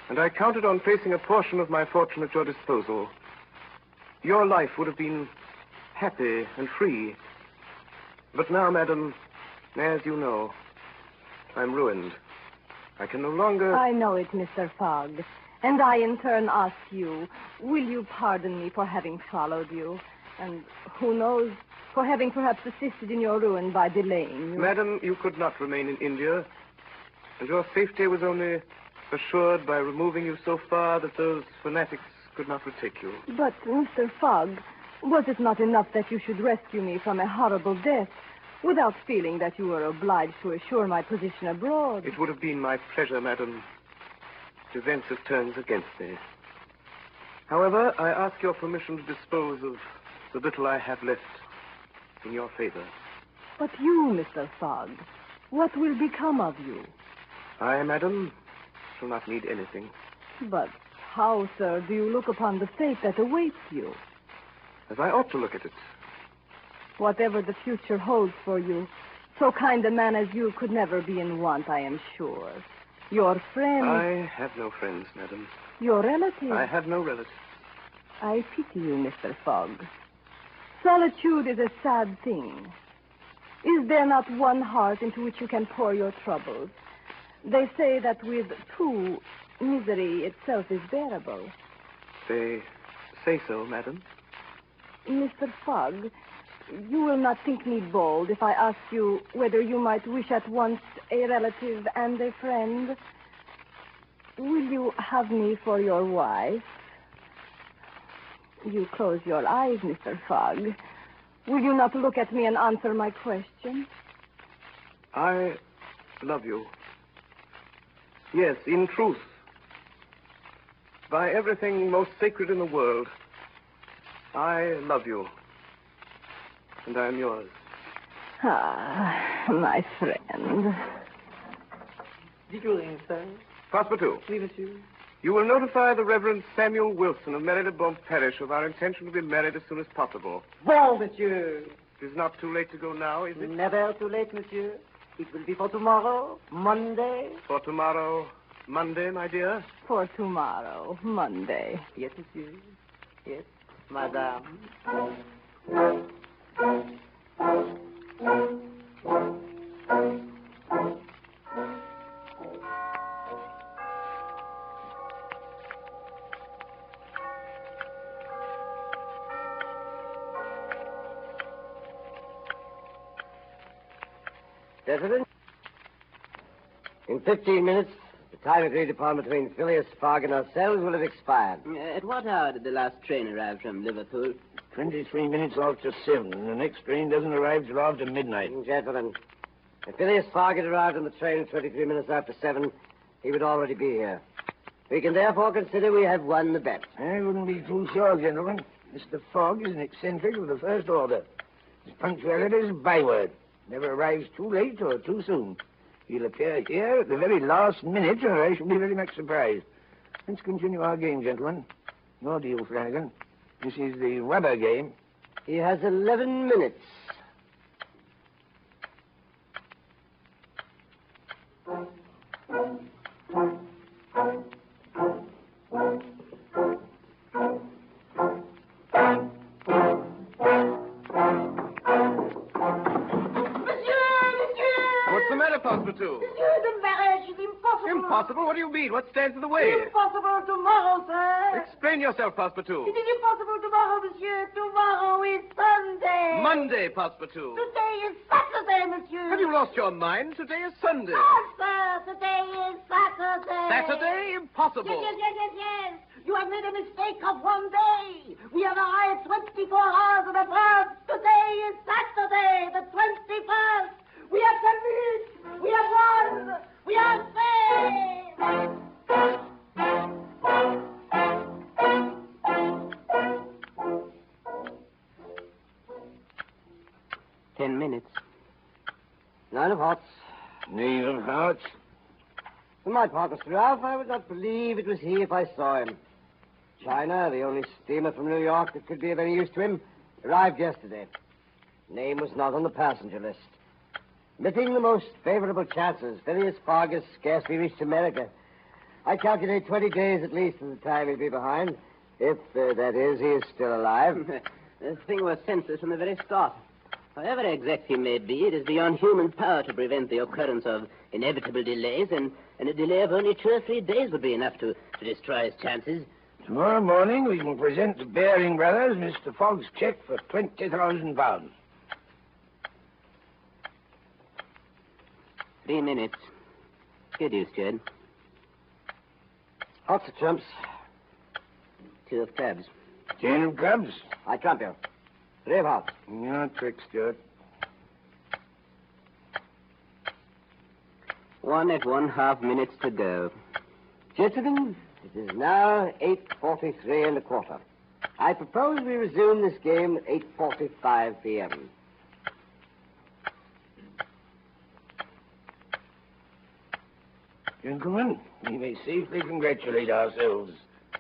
And I counted on placing a portion of my fortune at your disposal. Your life would have been happy and free. But now, madam, as you know, I'm ruined. I can no longer... I know it, Mr. Fogg. And I, in turn, ask you, will you pardon me for having followed you? And who knows, for having perhaps assisted in your ruin by delaying you? Madam, you could not remain in India. And your safety was only assured by removing you so far that those fanatics could not retake you. But, Mr. Fogg, was it not enough that you should rescue me from a horrible death without feeling that you were obliged to assure my position abroad? It would have been my pleasure, madam. Events have turned against me. However, I ask your permission to dispose of the little I have left in your favor. But you, Mr. Fogg, what will become of you? I, madam, shall not need anything. But how, sir, do you look upon the fate that awaits you? As I ought to look at it. Whatever the future holds for you, so kind a man as you could never be in want, I am sure. Your friend... I have no friends, madam. Your relative? I have no relatives. I pity you, Mr. Fogg. Solitude is a sad thing. Is there not one heart into which you can pour your troubles? They say that with two, misery itself is bearable. They say so, madam. Mr. Fogg, you will not think me bold if I ask you whether you might wish at once a relative and a friend. Will you have me for your wife? You close your eyes, Mr. Fogg. Will you not look at me and answer my question? I love you. Yes, in truth. By everything most sacred in the world, I love you. And I am yours. Ah, my friend. Did you ring, sir? Passepartout. Oui, monsieur. You will notify the Reverend Samuel Wilson of Marylebone Parish of our intention to be married as soon as possible. Bon, monsieur. It is not too late to go now, is it? Never too late, monsieur. It will be for tomorrow, Monday. For tomorrow, Monday, my dear? For tomorrow, Monday. Yes, monsieur. Yes, madame. Gentlemen, in 15 minutes, the time agreed upon between Phileas Fogg and ourselves will have expired. At what hour did the last train arrive from Liverpool? 23 minutes after 7, and the next train doesn't arrive till after midnight. Gentlemen, if Phileas Fogg had arrived on the train 23 minutes after 7, he would already be here. We can therefore consider we have won the bet. I wouldn't be too sure, gentlemen. Mr. Fogg is an eccentric of the first order. His punctuality is a byword. Never arrives too late or too soon. He'll appear here at the very last minute, or I shall be very much surprised. Let's continue our game, gentlemen. Your deal, Flanagan. This is the rubber game. He has 11 minutes. What's the matter, Passepartout? Monsieur, the marriage is impossible. impossible. Impossible? What do you mean? What stands in the way? Impossible tomorrow, sir. Explain yourself, Passepartout. It is impossible tomorrow, monsieur. Tomorrow is Sunday. Monday, Passepartout. Today is Saturday, monsieur. Have you lost your mind? Today is Sunday. Yes, sir. Today is Saturday. Saturday? Impossible. Yes. You have made a mistake of one day. We have arrived 24 hours in advance. Today is Saturday, the 21st. We have convinced. We have won. We are saved. 10 minutes. 9 of hearts. 9 of hearts. For my part, Mr. Ralph, I would not believe it was he if I saw him. China, the only steamer from New York that could be of any use to him, arrived yesterday. Name was not on the passenger list. Admitting the most favorable chances, Phileas Fogg has scarcely reached America. I calculate 20 days at least of the time he'll be behind. If, that is, he is still alive. The thing was senseless from the very start. However exact he may be, it is beyond human power to prevent the occurrence of inevitable delays, and a delay of only 2 or 3 days would be enough to destroy his chances. Tomorrow morning we will present to Baring Brothers Mr. Fogg's check for £20,000. 3 minutes. Get used to it. Hearts of trumps. 2 of clubs. 10 of clubs. I trump you. 3 of hearts. Your trick, Stuart. 1 at 1/2 minutes to go. Gentlemen, it is now 8:43 and a quarter. I propose we resume this game at 8:45 p.m. Gentlemen, we may safely congratulate ourselves.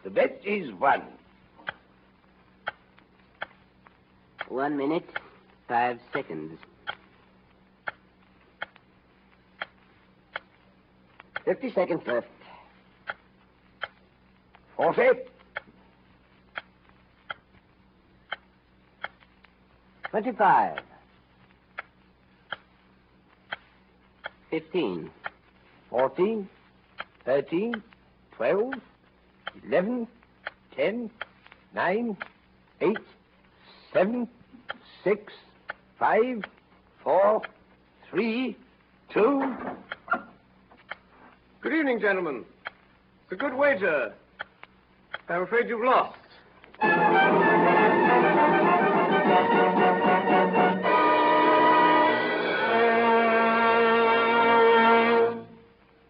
The bet is won. 1 minute, 5 seconds. 50 seconds left. 40. 25. 15. 14. 13. 12. 11. 10. 9. 8. 7. 6. 5. 4. 3. 2. Good evening, gentlemen. It's a good wager. I'm afraid you've lost.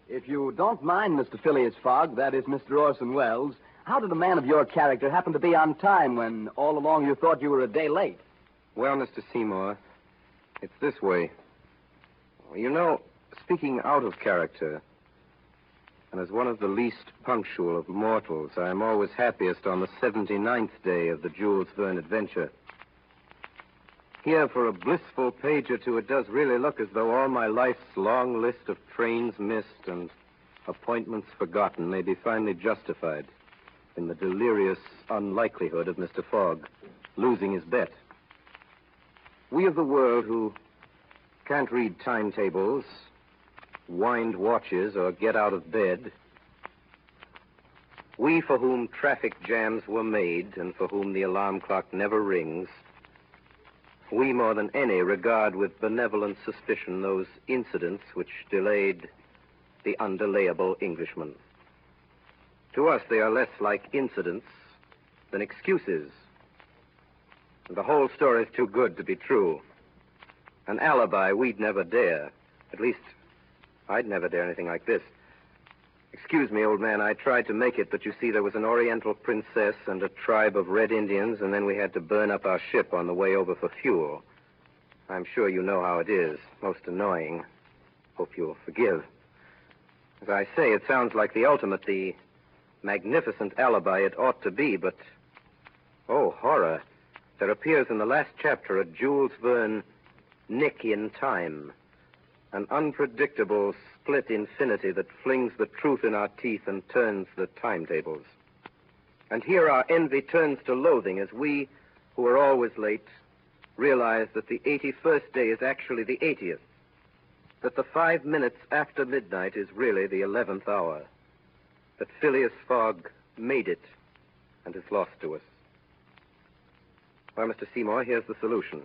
If you don't mind, Mr. Phileas Fogg, that is Mr. Orson Welles, how did a man of your character happen to be on time when all along you thought you were a day late? Well, Mr. Seymour, it's this way. You know, speaking out of character, and as one of the least punctual of mortals, I am always happiest on the 79th day of the Jules Verne adventure. Here, for a blissful page or two, it does really look as though all my life's long list of trains missed and appointments forgotten may be finally justified in the delirious unlikelihood of Mr. Fogg losing his bet. We of the world who can't read timetables, wind watches, or get out of bed, we for whom traffic jams were made and for whom the alarm clock never rings, we more than any regard with benevolent suspicion those incidents which delayed the undelayable Englishman. To us, they are less like incidents than excuses. And the whole story is too good to be true. An alibi we'd never dare. At least, I'd never dare anything like this. Excuse me, old man, I tried to make it, but you see, there was an Oriental princess and a tribe of Red Indians, and then we had to burn up our ship on the way over for fuel. I'm sure you know how it is. Most annoying. Hope you'll forgive. As I say, it sounds like the ultimate, the magnificent alibi it ought to be, but, oh, horror. There appears in the last chapter a Jules Verne nick in time, an unpredictable split infinity that flings the truth in our teeth and turns the timetables. And here our envy turns to loathing as we, who are always late, realize that the 81st day is actually the 80th. that the 5 minutes after midnight is really the 11th hour, that Phileas Fogg made it and is lost to us. Well, Mr. Seymour, here's the solution.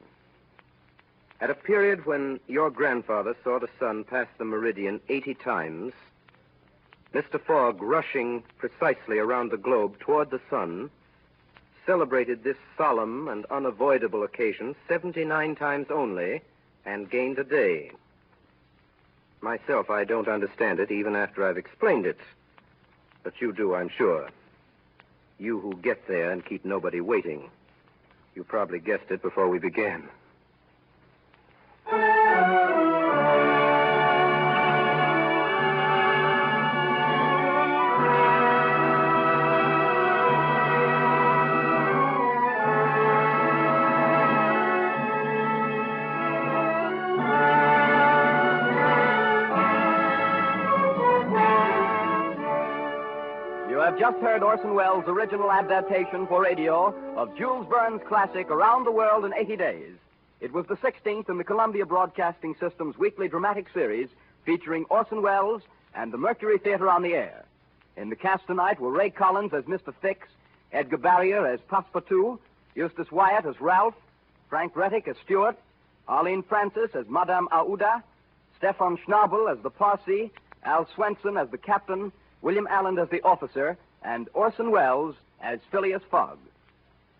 At a period when your grandfather saw the sun pass the meridian 80 times, Mr. Fogg, rushing precisely around the globe toward the sun, celebrated this solemn and unavoidable occasion 79 times only and gained a day. Myself, I don't understand it even after I've explained it. But you do, I'm sure. You who get there and keep nobody waiting. You probably guessed it before we began. Just heard Orson Welles' original adaptation for radio of Jules Verne's classic Around the World in 80 Days. It was the 16th in the Columbia Broadcasting System's weekly dramatic series featuring Orson Welles and the Mercury Theatre on the air. In the cast tonight were Ray Collins as Mr. Fix, Edgar Barrier as Passepartout, Eustace Wyatt as Ralph, Frank Rettick as Stuart, Arlene Francis as Madame Aouda, Stefan Schnabel as the Parsi, Al Swenson as the captain, William Allen as the officer, and Orson Welles as Phileas Fogg.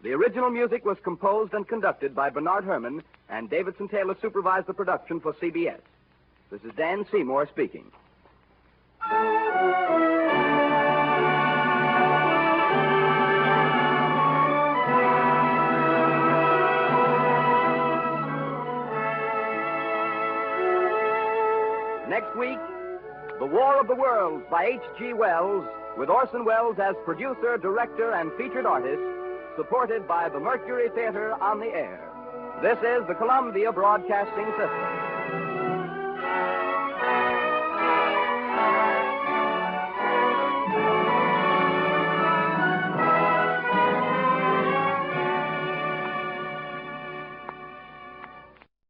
The original music was composed and conducted by Bernard Herrmann, and Davidson Taylor supervised the production for CBS. This is Dan Seymour speaking. Next week, The War of the Worlds by H.G. Wells, with Orson Welles as producer, director, and featured artist, supported by the Mercury Theatre on the air. This is the Columbia Broadcasting System.